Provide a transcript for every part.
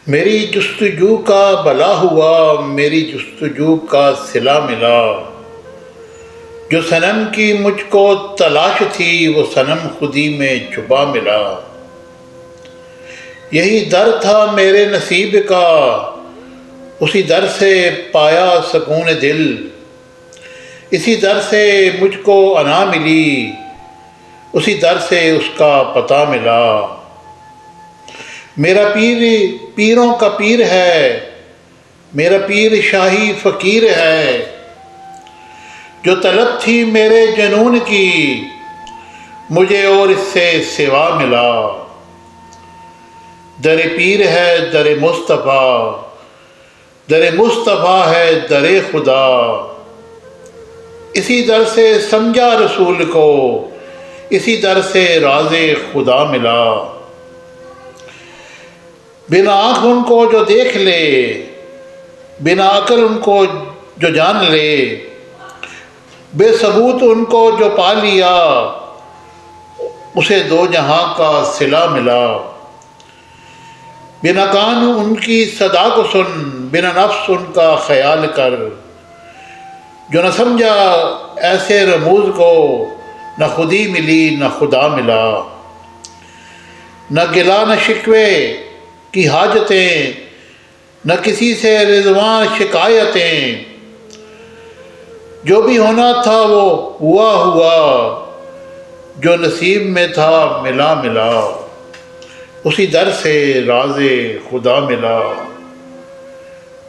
میری جستجو کا بلا ہوا، میری جستجو کا صلہ ملا۔ جو صنم کی مجھ کو تلاش تھی، وہ صنم خودی میں چھپا ملا۔ یہی در تھا میرے نصیب کا، اسی در سے پایا سکون دل۔ اسی در سے مجھ کو انا ملی، اسی در سے اس کا پتہ ملا۔ میرا پیر پیروں کا پیر ہے، میرا پیر شاہی فقیر ہے۔ جو طلب تھی میرے جنون کی، مجھے اور اس سے سوا ملا۔ در پیر ہے در مصطفیٰ، در مصطفیٰ ہے در خدا۔ اسی در سے سمجھا رسول کو، اسی در سے راز خدا ملا۔ بنا آنکھ ان کو جو دیکھ لے، بنا عقل ان کو جو جان لے، بے ثبوت ان کو جو پا لیا، اسے دو جہاں کا صلہ ملا۔ بنا کان ان کی صدا کو سن، بنا نفس ان کا خیال کر۔ جو نہ سمجھا ایسے رموز کو، نہ خودی ملی نہ خدا ملا۔ نہ گلا نہ شکوے کی حاجتیں، نہ کسی سے رضواں شکایتیں۔ جو بھی ہونا تھا وہ ہوا ہوا، جو نصیب میں تھا ملا ملا۔ اسی در سے راز خدا ملا۔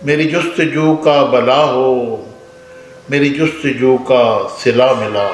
میری جستجو کا بلا ہو، میری جستجو کا صلہ ملا۔